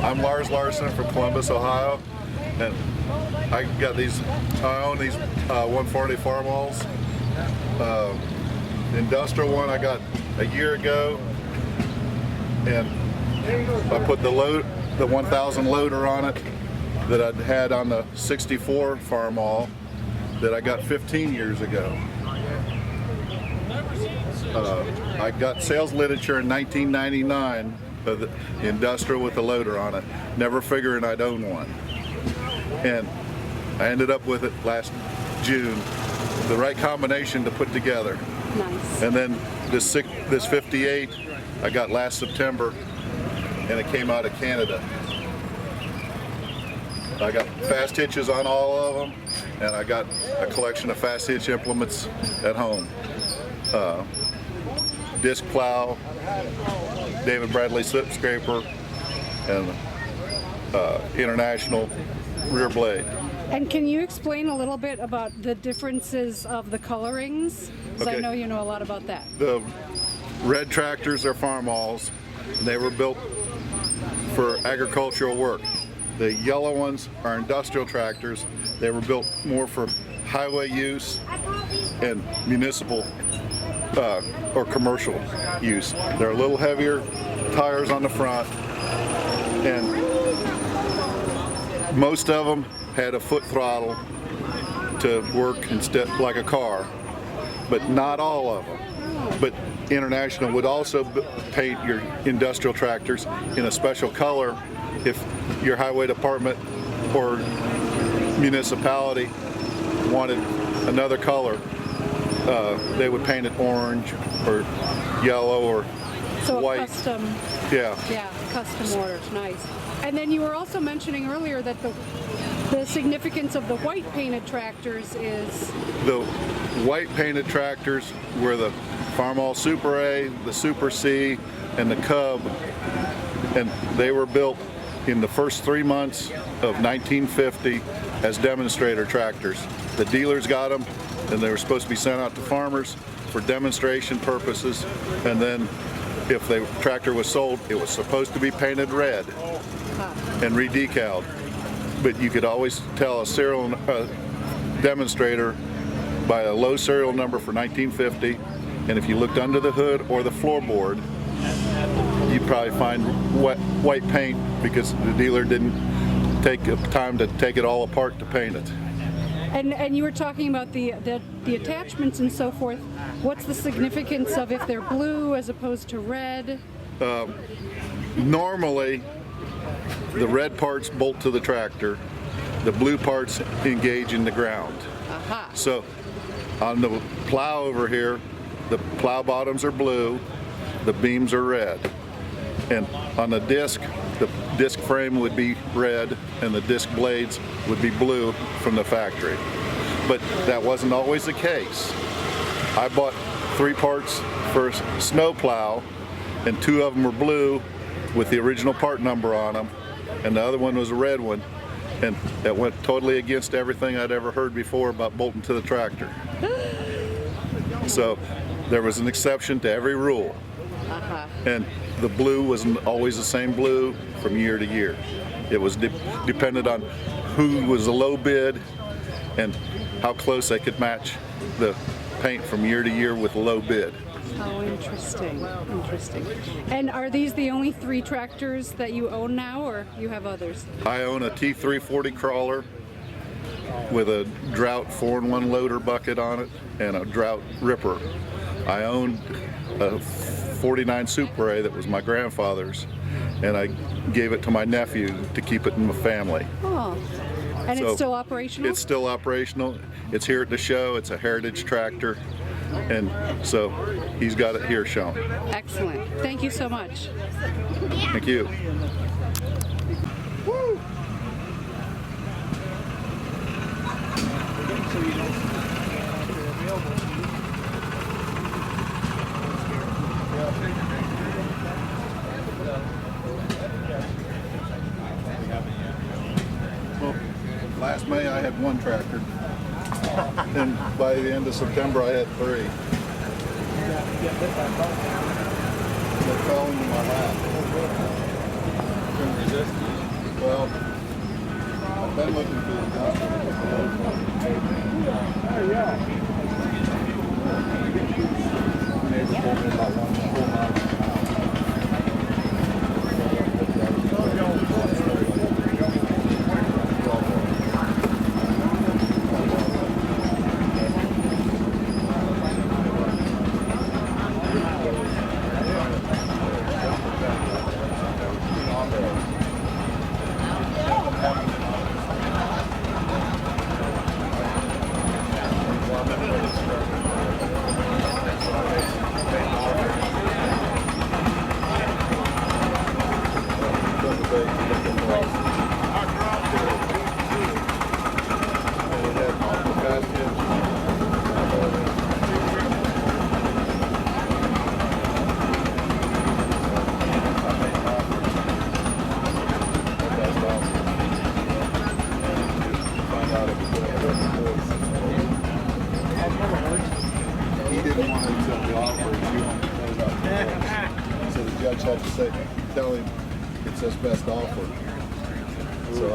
I'm Lars Larson from Columbus, Ohio, and I own these 140 Farmalls. The industrial one I got a year ago, and I put the 1000 loader on it that I'd had on the 64 Farmall that I got 15 years ago. I got sales literature in 1999 of the industrial with the loader on it, never figuring I'd own one. And I ended up with it last June, the right combination to put together. Nice. And then this 58 I got last September, and it came out of Canada. I got fast hitches on all of them, and I got a collection of fast hitch implements at home. Disc plow, David Bradley slip scraper, and international rear blade. And can you explain a little bit about the differences of the colorings? Because I know you know a lot about that. The red tractors are Farmalls, and they were built for agricultural work. The yellow ones are industrial tractors. They were built more for highway use and municipal or commercial use. They're a little heavier tires on the front, and most of them had a foot throttle to work instead like a car, but not all of them. But International would also paint your industrial tractors in a special color if your highway department or municipality wanted another color. They would paint it orange or yellow or white. Custom. Yeah, custom orders. Nice. And then you were also mentioning earlier that the significance of the white painted tractors is... The white painted tractors were the Farmall Super A, the Super C, and the Cub, and they were built in the first 3 months of 1950 as demonstrator tractors. The dealers got them, and they were supposed to be sent out to farmers for demonstration purposes, and then if the tractor was sold, it was supposed to be painted red and re-decaled. But you could always tell a serial demonstrator by a low serial number for 1950, and if you looked under the hood or the floorboard, you'd probably find white paint because the dealer didn't take the time to take it all apart to paint it. And you were talking about the attachments and so forth. What's the significance of if they're blue as opposed to red? Normally, the red parts bolt to the tractor, the blue parts engage in the ground. Aha. So on the plow over here, the plow bottoms are blue, the beams are red. And on the disc frame would be red and the disc blades would be blue from the factory. But that wasn't always the case. I bought 3 parts for a snow plow, and 2 of them were blue with the original part number on them, and the other one was a red one, and that went totally against everything I'd ever heard before about bolting to the tractor. So there was an exception to every rule. And the blue wasn't always the same blue from year to year. It was dependent on who was a low bid and how close they could match the paint from year to year with a low bid. Oh, interesting. Interesting. And are these the only 3 tractors that you own now, or you have others? I own a T340 crawler with a drought 4-in-1 loader bucket on it and a drought ripper. I owned a 49 Super A that was my grandfather's, and I gave it to my nephew to keep it in my family. Oh, and so it's still operational? It's still operational. It's here at the show. It's a heritage tractor, and so he's got it here shown. Excellent. Thank you so much. Thank you. Woo. Well, last May I had 1 tractor, and by the end of September I had 3. They fell into my lap. Couldn't resist. Well, I've been looking for the neighbor told me about 1 4 miles an he didn't want to accept the offer. He wanted to close out the doors. So the judge had to say, tell him it's his best offer.